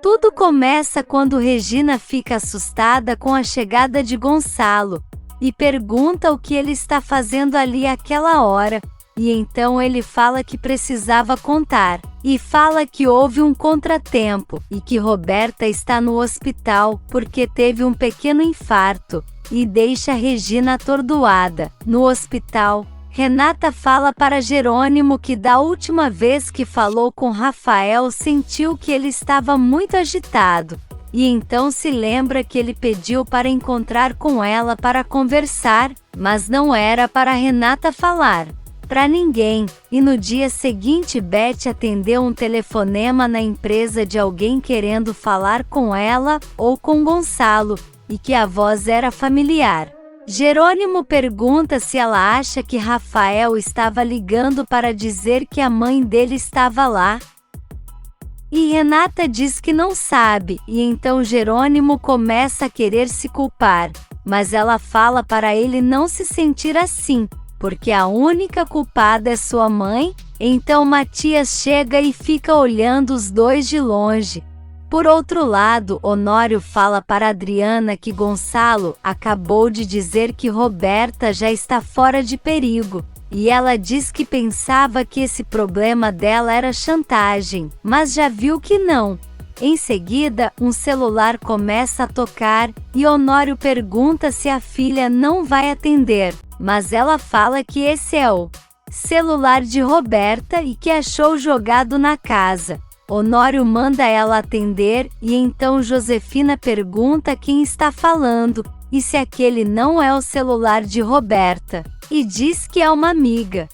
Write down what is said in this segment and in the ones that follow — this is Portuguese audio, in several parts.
Tudo começa quando Regina fica assustada com a chegada de Gonçalo e pergunta o que ele está fazendo ali àquela hora, e então ele fala que precisava contar, e fala que houve um contratempo e que Roberta está no hospital porque teve um pequeno infarto, e deixa Regina atordoada. No hospital, Renata fala para Jerônimo que da última vez que falou com Rafael sentiu que ele estava muito agitado, e então se lembra que ele pediu para encontrar com ela para conversar, mas não era para Renata falar para ninguém, e no dia seguinte Beth atendeu um telefonema na empresa de alguém querendo falar com ela ou com Gonçalo, e que a voz era familiar. Jerônimo pergunta se ela acha que Rafael estava ligando para dizer que a mãe dele estava lá. E Renata diz que não sabe, e então Jerônimo começa a querer se culpar, mas ela fala para ele não se sentir assim, porque a única culpada é sua mãe. Então Matias chega e fica olhando os dois de longe. Por outro lado, Honório fala para Adriana que Gonçalo acabou de dizer que Roberta já está fora de perigo, e ela diz que pensava que esse problema dela era chantagem, mas já viu que não. Em seguida, um celular começa a tocar, e Honório pergunta se a filha não vai atender, mas ela fala que esse é o celular de Roberta e que achou jogado na casa. Honório manda ela atender, e então Josefina pergunta quem está falando, e se aquele não é o celular de Roberta, e diz que é uma amiga.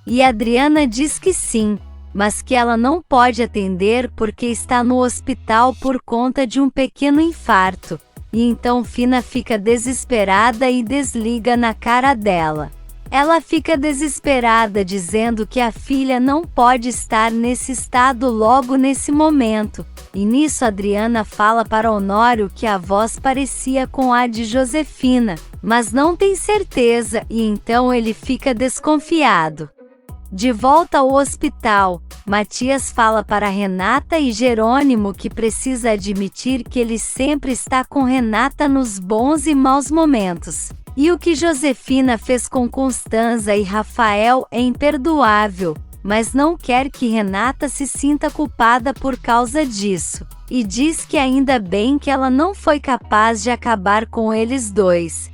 E Adriana diz que sim, mas que ela não pode atender porque está no hospital por conta de um pequeno infarto, e então Fina fica desesperada e desliga na cara dela. Ela fica desesperada dizendo que a filha não pode estar nesse estado logo nesse momento, e nisso Adriana fala para Honório que a voz parecia com a de Josefina, mas não tem certeza, e então ele fica desconfiado. De volta ao hospital, Matias fala para Renata e Jerônimo que precisa admitir que ele sempre está com Renata nos bons e maus momentos. E o que Josefina fez com Constanza e Rafael é imperdoável, mas não quer que Renata se sinta culpada por causa disso, e diz que ainda bem que ela não foi capaz de acabar com eles dois.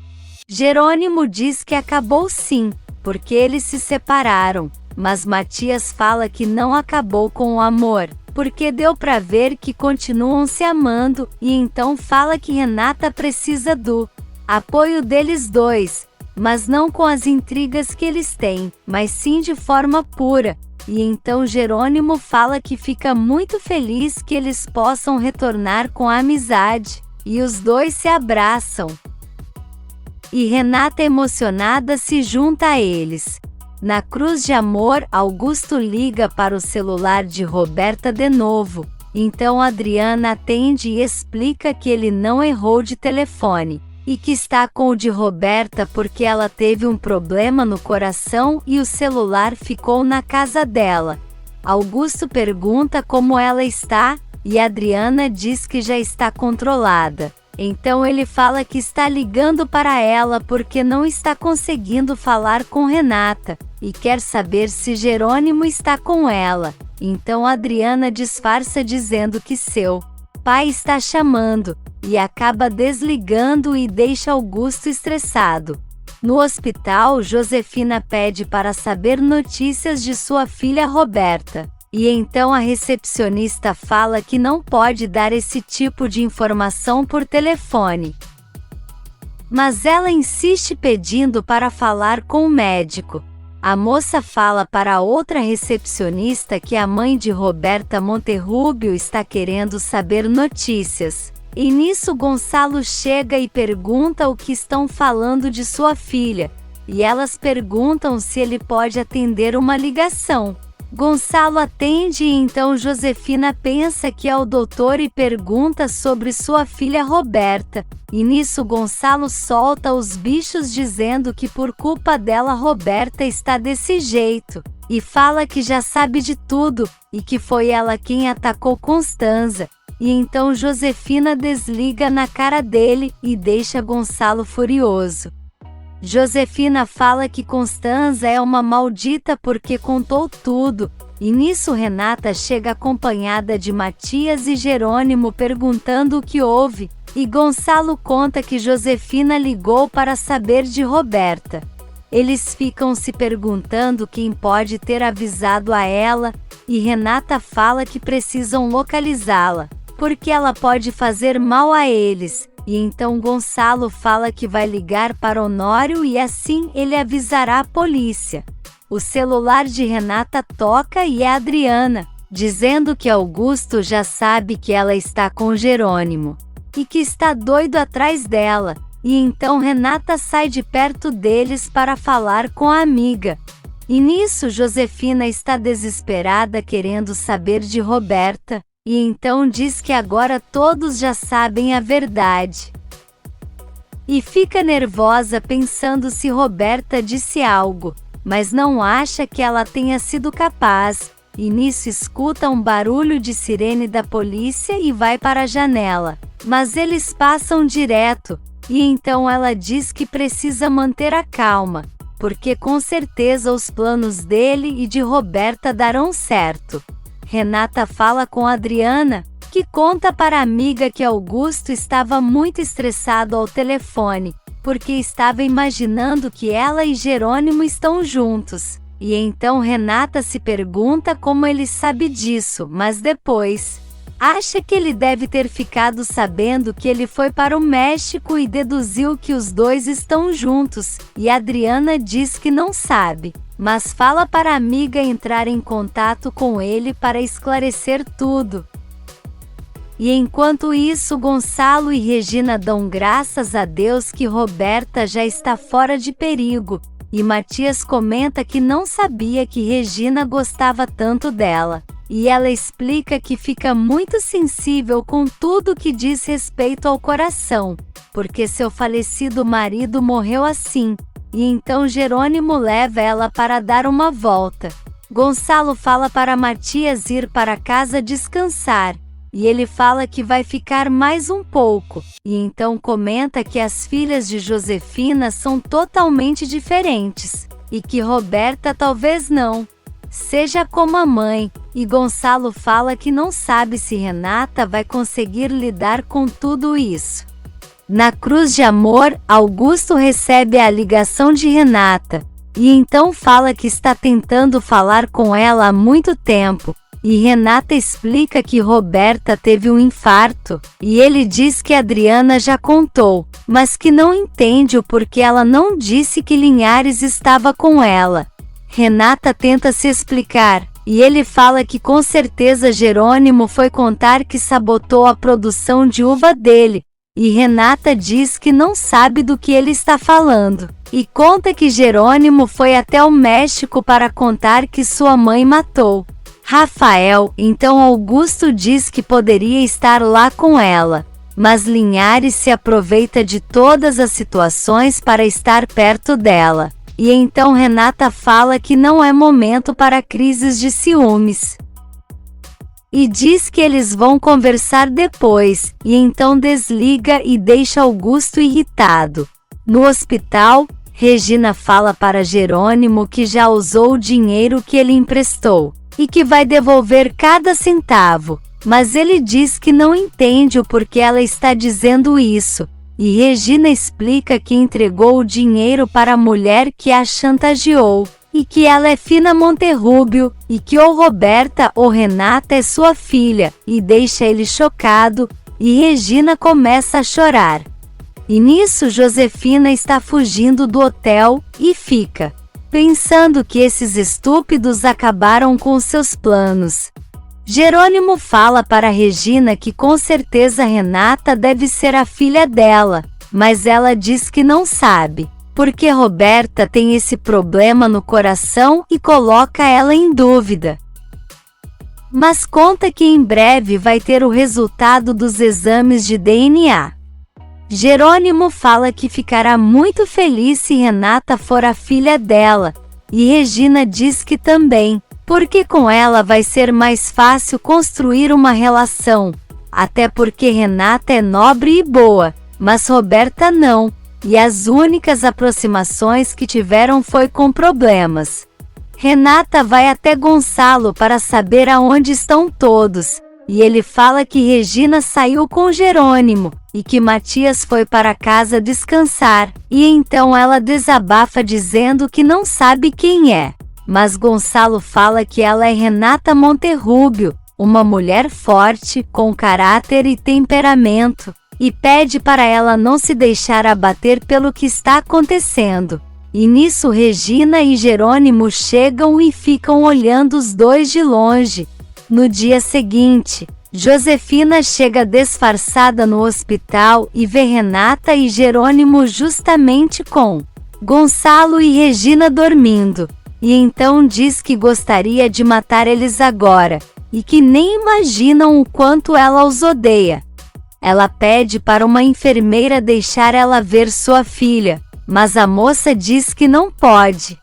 Jerônimo diz que acabou sim, porque eles se separaram, mas Matias fala que não acabou com o amor, porque deu para ver que continuam se amando, e então fala que Renata precisa do apoio deles dois, mas não com as intrigas que eles têm, mas sim de forma pura, e então Jerônimo fala que fica muito feliz que eles possam retornar com a amizade, e os dois se abraçam. E Renata emocionada se junta a eles. Na cruz de amor, Augusto liga para o celular de Roberta de novo, então Adriana atende e explica que ele não errou de telefone, e que está com o de Roberta porque ela teve um problema no coração e o celular ficou na casa dela. Augusto pergunta como ela está, e Adriana diz que já está controlada. Então ele fala que está ligando para ela porque não está conseguindo falar com Renata, e quer saber se Jerônimo está com ela. Então Adriana disfarça dizendo que seu pai está chamando, e acaba desligando e deixa Augusto estressado. No hospital, Josefina pede para saber notícias de sua filha Roberta, e então a recepcionista fala que não pode dar esse tipo de informação por telefone. Mas ela insiste pedindo para falar com o médico. A moça fala para outra recepcionista que a mãe de Roberta Monterrubio está querendo saber notícias. E nisso Gonçalo chega e pergunta o que estão falando de sua filha, e elas perguntam se ele pode atender uma ligação. Gonçalo atende e então Josefina pensa que é o doutor e pergunta sobre sua filha Roberta. E nisso Gonçalo solta os bichos dizendo que por culpa dela Roberta está desse jeito. E fala que já sabe de tudo, e que foi ela quem atacou Constanza. E então Josefina desliga na cara dele e deixa Gonçalo furioso. Josefina fala que Constanza é uma maldita porque contou tudo, e nisso Renata chega acompanhada de Matias e Jerônimo perguntando o que houve, e Gonçalo conta que Josefina ligou para saber de Roberta. Eles ficam se perguntando quem pode ter avisado a ela, e Renata fala que precisam localizá-la, porque ela pode fazer mal a eles. E então Gonçalo fala que vai ligar para Honório e assim ele avisará a polícia. O celular de Renata toca e é Adriana, dizendo que Augusto já sabe que ela está com Jerônimo e que está doido atrás dela. E então Renata sai de perto deles para falar com a amiga. E nisso Josefina está desesperada querendo saber de Roberta. E então diz que agora todos já sabem a verdade. E fica nervosa pensando se Roberta disse algo, mas não acha que ela tenha sido capaz. E nisso escuta um barulho de sirene da polícia e vai para a janela. Mas eles passam direto, e então ela diz que precisa manter a calma, porque com certeza os planos dele e de Roberta darão certo. Renata fala com Adriana, que conta para a amiga que Augusto estava muito estressado ao telefone, porque estava imaginando que ela e Jerônimo estão juntos. E então Renata se pergunta como ele sabe disso, mas depois acha que ele deve ter ficado sabendo que ele foi para o México e deduziu que os dois estão juntos, e Adriana diz que não sabe, mas fala para a amiga entrar em contato com ele para esclarecer tudo. E enquanto isso Gonçalo e Regina dão graças a Deus que Roberta já está fora de perigo, e Matias comenta que não sabia que Regina gostava tanto dela. E ela explica que fica muito sensível com tudo que diz respeito ao coração, porque seu falecido marido morreu assim, e então Jerônimo leva ela para dar uma volta. Gonçalo fala para Matias ir para casa descansar, e ele fala que vai ficar mais um pouco, e então comenta que as filhas de Josefina são totalmente diferentes, e que Roberta talvez não seja como a mãe, e Gonçalo fala que não sabe se Renata vai conseguir lidar com tudo isso. Na cruz de amor, Augusto recebe a ligação de Renata, e então fala que está tentando falar com ela há muito tempo, e Renata explica que Roberta teve um infarto, e ele diz que Adriana já contou, mas que não entende o porquê ela não disse que Linhares estava com ela. Renata tenta se explicar, e ele fala que com certeza Jerônimo foi contar que sabotou a produção de uva dele, e Renata diz que não sabe do que ele está falando, e conta que Jerônimo foi até o México para contar que sua mãe matou Rafael, então Augusto diz que poderia estar lá com ela, mas Linhares se aproveita de todas as situações para estar perto dela. E então Renata fala que não é momento para crises de ciúmes. E diz que eles vão conversar depois, e então desliga e deixa Augusto irritado. No hospital, Regina fala para Jerônimo que já usou o dinheiro que ele emprestou, e que vai devolver cada centavo, mas ele diz que não entende o porquê ela está dizendo isso. E Regina explica que entregou o dinheiro para a mulher que a chantageou, e que ela é Fina Monterrúbio, e que ou Roberta ou Renata é sua filha, e deixa ele chocado, e Regina começa a chorar. E nisso Josefina está fugindo do hotel, e fica pensando que esses estúpidos acabaram com seus planos. Jerônimo fala para Regina que com certeza Renata deve ser a filha dela, mas ela diz que não sabe. porque Roberta tem esse problema no coração e coloca ela em dúvida. Mas conta que em breve vai ter o resultado dos exames de DNA. Jerônimo fala que ficará muito feliz se Renata for a filha dela, e Regina diz que também, porque com ela vai ser mais fácil construir uma relação, até porque Renata é nobre e boa, mas Roberta não, e as únicas aproximações que tiveram foi com problemas. Renata vai até Gonçalo para saber aonde estão todos, e ele fala que Regina saiu com Jerônimo, e que Matias foi para casa descansar, e então ela desabafa dizendo que não sabe quem é. Mas Gonçalo fala que ela é Renata Monterrúbio, uma mulher forte, com caráter e temperamento, e pede para ela não se deixar abater pelo que está acontecendo. E nisso Regina e Jerônimo chegam e ficam olhando os dois de longe. No dia seguinte, Josefina chega disfarçada no hospital e vê Renata e Jerônimo justamente com Gonçalo e Regina dormindo, e então diz que gostaria de matar eles agora, e que nem imaginam o quanto ela os odeia. Ela pede para uma enfermeira deixar ela ver sua filha, mas a moça diz que não pode,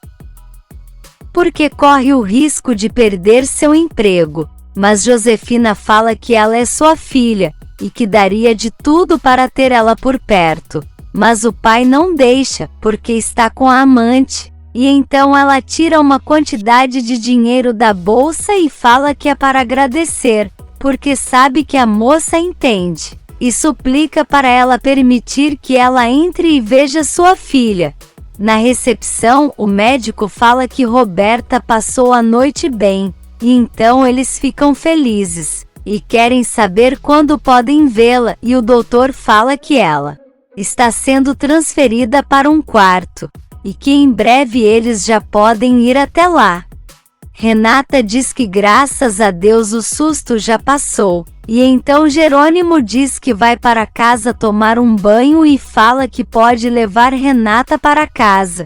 porque corre o risco de perder seu emprego. Mas Josefina fala que ela é sua filha, e que daria de tudo para ter ela por perto. Mas o pai não deixa, porque está com a amante. E então ela tira uma quantidade de dinheiro da bolsa e fala que é para agradecer, porque sabe que a moça entende. E suplica para ela permitir que ela entre e veja sua filha. Na recepção, o médico fala que Roberta passou a noite bem. E então eles ficam felizes, e querem saber quando podem vê-la, e o doutor fala que ela está sendo transferida para um quarto, e que em breve eles já podem ir até lá. Renata diz que graças a Deus o susto já passou, e então Jerônimo diz que vai para casa tomar um banho e fala que pode levar Renata para casa.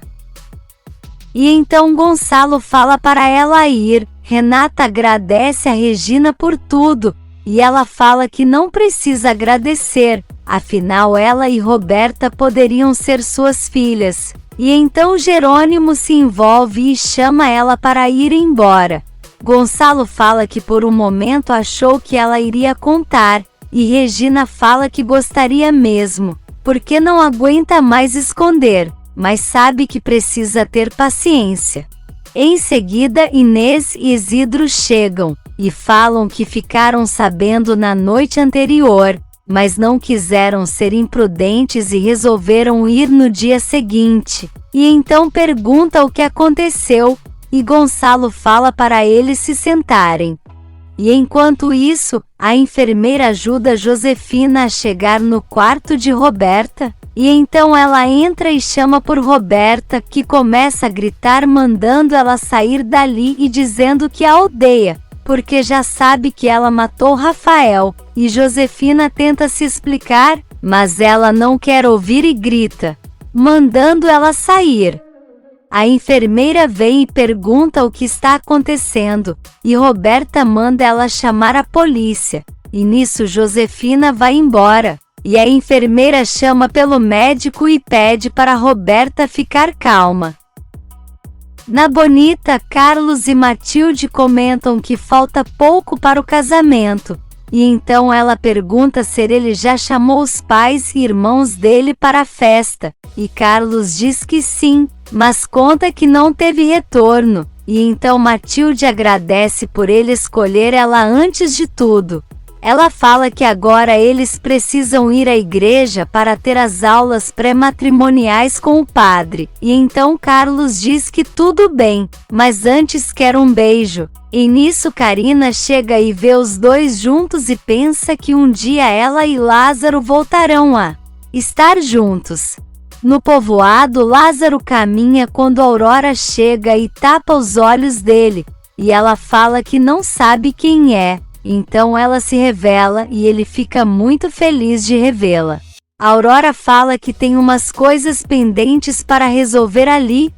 E então Gonçalo fala para ela ir. Renata agradece a Regina por tudo, e ela fala que não precisa agradecer, afinal ela e Roberta poderiam ser suas filhas. E então Jerônimo se envolve e chama ela para ir embora. Gonçalo fala que por um momento achou que ela iria contar, e Regina fala que gostaria mesmo, porque não aguenta mais esconder, mas sabe que precisa ter paciência. Em seguida, Inês e Isidro chegam, e falam que ficaram sabendo na noite anterior, mas não quiseram ser imprudentes e resolveram ir no dia seguinte. E então pergunta o que aconteceu, e Gonçalo fala para eles se sentarem. E enquanto isso, a enfermeira ajuda Josefina a chegar no quarto de Roberta, e então ela entra e chama por Roberta, que começa a gritar mandando ela sair dali e dizendo que a odeia, porque já sabe que ela matou Rafael, e Josefina tenta se explicar, mas ela não quer ouvir e grita, mandando ela sair. A enfermeira vem e pergunta o que está acontecendo, e Roberta manda ela chamar a polícia, e nisso Josefina vai embora. E a enfermeira chama pelo médico e pede para Roberta ficar calma. Na Bonita, Carlos e Matilde comentam que falta pouco para o casamento, e então ela pergunta se ele já chamou os pais e irmãos dele para a festa, e Carlos diz que sim, mas conta que não teve retorno, e então Matilde agradece por ele escolher ela antes de tudo. Ela fala que agora eles precisam ir à igreja para ter as aulas pré-matrimoniais com o padre. E então Carlos diz que tudo bem, mas antes quer um beijo. E nisso Karina chega e vê os dois juntos e pensa que um dia ela e Lázaro voltarão a estar juntos. No povoado, Lázaro caminha quando Aurora chega e tapa os olhos dele. E ela fala que não sabe quem é. Então ela se revela e ele fica muito feliz de revê-la. Aurora fala que tem umas coisas pendentes para resolver ali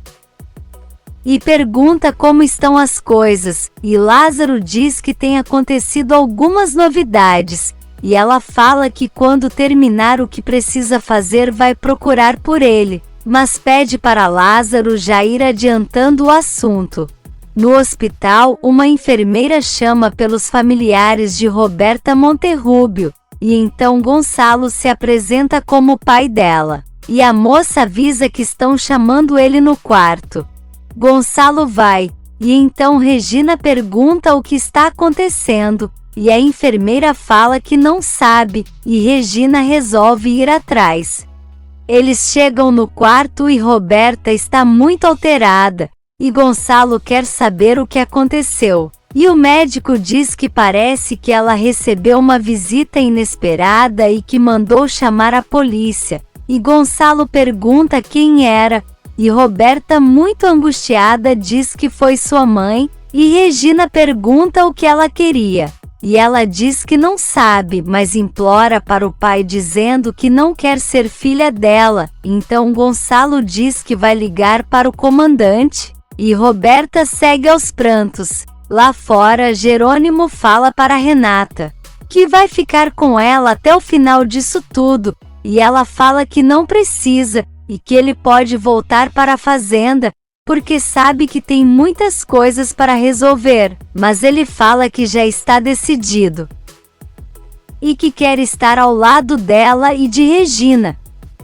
e pergunta como estão as coisas, e Lázaro diz que tem acontecido algumas novidades, e ela fala que quando terminar o que precisa fazer vai procurar por ele, mas pede para Lázaro já ir adiantando o assunto. No hospital, uma enfermeira chama pelos familiares de Roberta Monterrubio, e então Gonçalo se apresenta como o pai dela, e a moça avisa que estão chamando ele no quarto. Gonçalo vai, e então Regina pergunta o que está acontecendo, e a enfermeira fala que não sabe, e Regina resolve ir atrás. Eles chegam no quarto e Roberta está muito alterada, e Gonçalo quer saber o que aconteceu. E o médico diz que parece que ela recebeu uma visita inesperada e que mandou chamar a polícia, e Gonçalo pergunta quem era, e Roberta, muito angustiada, diz que foi sua mãe, e Regina pergunta o que ela queria. E ela diz que não sabe, mas implora para o pai dizendo que não quer ser filha dela. Então Gonçalo diz que vai ligar para o comandante, e Roberta segue aos prantos. Lá fora, Jerônimo fala para Renata que vai ficar com ela até o final disso tudo, e ela fala que não precisa, e que ele pode voltar para a fazenda, porque sabe que tem muitas coisas para resolver, mas ele fala que já está decidido e que quer estar ao lado dela e de Regina.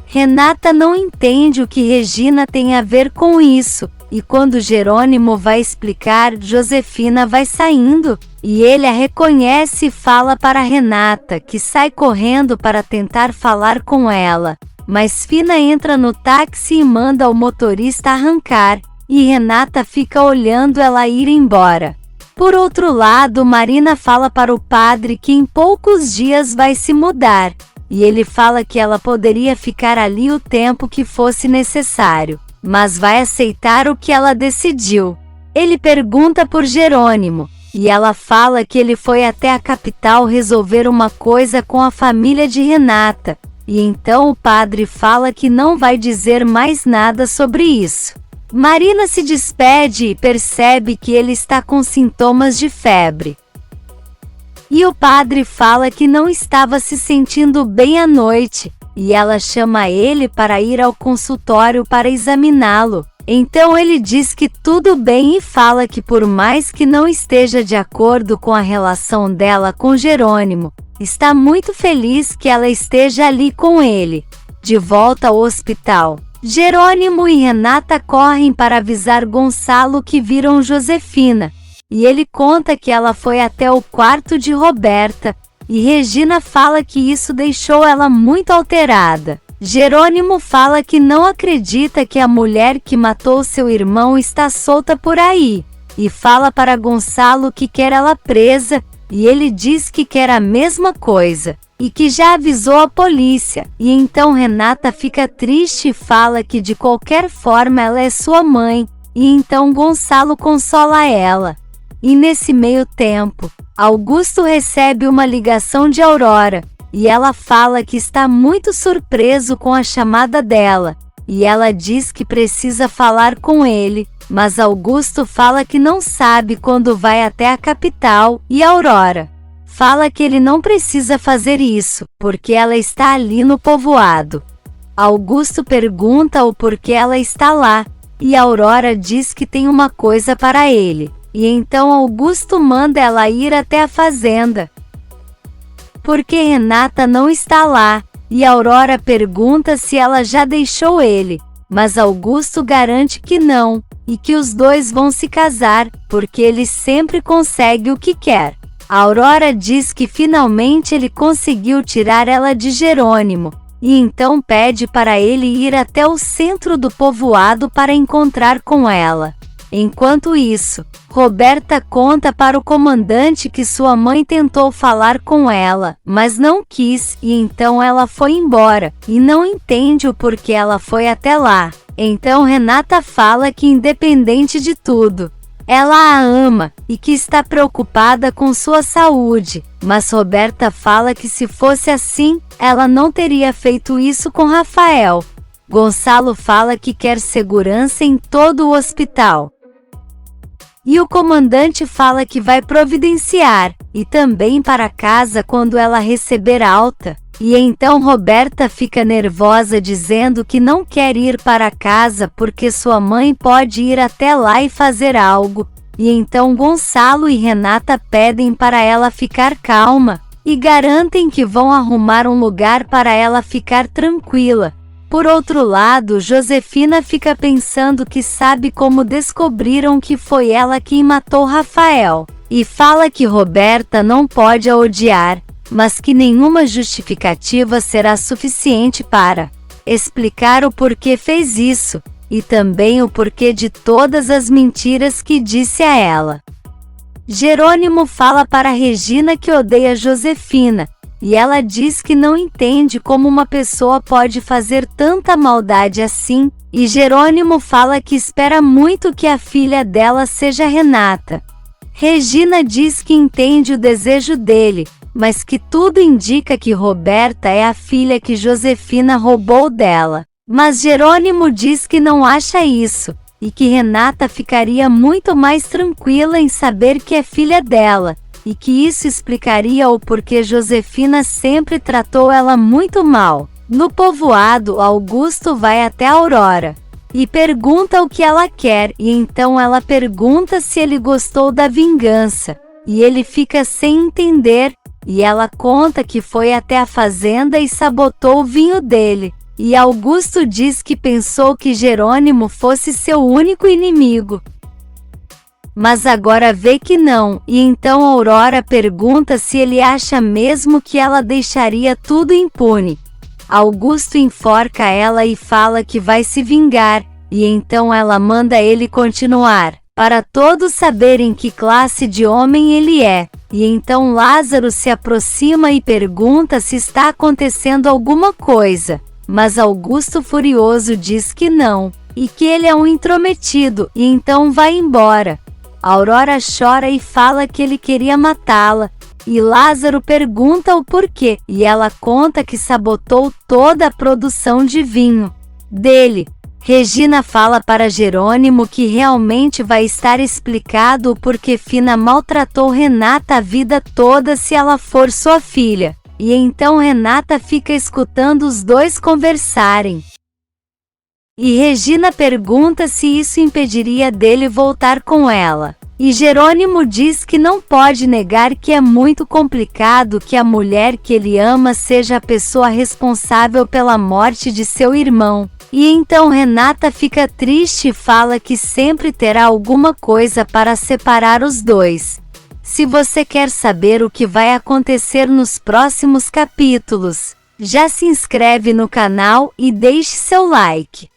Renata não entende o que Regina tem a ver com isso, e quando Jerônimo vai explicar, Josefina vai saindo, e ele a reconhece e fala para Renata, que sai correndo para tentar falar com ela. Mas Fina entra no táxi e manda o motorista arrancar, e Renata fica olhando ela ir embora. Por outro lado, Marina fala para o padre que em poucos dias vai se mudar, e ele fala que ela poderia ficar ali o tempo que fosse necessário, mas vai aceitar o que ela decidiu. Ele pergunta por Jerônimo, e ela fala que ele foi até a capital resolver uma coisa com a família de Renata. E então o padre fala que não vai dizer mais nada sobre isso. Marina se despede e percebe que ele está com sintomas de febre. E o padre fala que não estava se sentindo bem à noite, e ela chama ele para ir ao consultório para examiná-lo. Então ele diz que tudo bem e fala que por mais que não esteja de acordo com a relação dela com Jerônimo, está muito feliz que ela esteja ali com ele. De volta ao hospital, Jerônimo e Renata correm para avisar Gonçalo que viram Josefina, e ele conta que ela foi até o quarto de Roberta, e Regina fala que isso deixou ela muito alterada. Jerônimo fala que não acredita que a mulher que matou seu irmão está solta por aí, e fala para Gonçalo que quer ela presa, e ele diz que quer a mesma coisa, e que já avisou a polícia, e então Renata fica triste e fala que de qualquer forma ela é sua mãe, e então Gonçalo consola ela. E nesse meio tempo, Augusto recebe uma ligação de Aurora, e ela fala que está muito surpreso com a chamada dela, e ela diz que precisa falar com ele, mas Augusto fala que não sabe quando vai até a capital, e Aurora fala que ele não precisa fazer isso, porque ela está ali no povoado. Augusto pergunta o porquê ela está lá, e Aurora diz que tem uma coisa para ele, e então Augusto manda ela ir até a fazenda, porque Renata não está lá, e Aurora pergunta se ela já deixou ele, mas Augusto garante que não, e que os dois vão se casar, porque ele sempre consegue o que quer. A Aurora diz que finalmente ele conseguiu tirar ela de Jerônimo, e então pede para ele ir até o centro do povoado para encontrar com ela. Enquanto isso, Roberta conta para o comandante que sua mãe tentou falar com ela, mas não quis, e então ela foi embora, e não entende o porquê ela foi até lá. Então Renata fala que independente de tudo, ela a ama e que está preocupada com sua saúde, mas Roberta fala que se fosse assim, ela não teria feito isso com Rafael. Gonçalo fala que quer segurança em todo o hospital. E o comandante fala que vai providenciar, e também para casa quando ela receber alta. E então Roberta fica nervosa dizendo que não quer ir para casa porque sua mãe pode ir até lá e fazer algo. E então Gonçalo e Renata pedem para ela ficar calma, e garantem que vão arrumar um lugar para ela ficar tranquila. Por outro lado, Josefina fica pensando que sabe como descobriram que foi ela quem matou Rafael, e fala que Roberta não pode a odiar, mas que nenhuma justificativa será suficiente para explicar o porquê fez isso, e também o porquê de todas as mentiras que disse a ela. Jerônimo fala para Regina que odeia Josefina, e ela diz que não entende como uma pessoa pode fazer tanta maldade assim, e Jerônimo fala que espera muito que a filha dela seja Renata. Regina diz que entende o desejo dele, mas que tudo indica que Roberta é a filha que Josefina roubou dela. Mas Jerônimo diz que não acha isso, e que Renata ficaria muito mais tranquila em saber que é filha dela, e que isso explicaria o porquê Josefina sempre tratou ela muito mal. No povoado, Augusto vai até Aurora e pergunta o que ela quer, e então ela pergunta se ele gostou da vingança, e ele fica sem entender, e ela conta que foi até a fazenda e sabotou o vinho dele, e Augusto diz que pensou que Jerônimo fosse seu único inimigo. Mas agora vê que não, e então Aurora pergunta se ele acha mesmo que ela deixaria tudo impune. Augusto enforca ela e fala que vai se vingar, e então ela manda ele continuar, para todos saberem que classe de homem ele é. E então Lázaro se aproxima e pergunta se está acontecendo alguma coisa, mas Augusto furioso diz que não, e que ele é um intrometido, e então vai embora. Aurora chora e fala que ele queria matá-la, e Lázaro pergunta o porquê, e ela conta que sabotou toda a produção de vinho dele. Regina fala para Jerônimo que realmente vai estar explicado o porquê Fina maltratou Renata a vida toda se ela for sua filha, e então Renata fica escutando os dois conversarem. E Regina pergunta se isso impediria dele voltar com ela. E Jerônimo diz que não pode negar que é muito complicado que a mulher que ele ama seja a pessoa responsável pela morte de seu irmão. E então Renata fica triste e fala que sempre terá alguma coisa para separar os dois. Se você quer saber o que vai acontecer nos próximos capítulos, já se inscreve no canal e deixe seu like.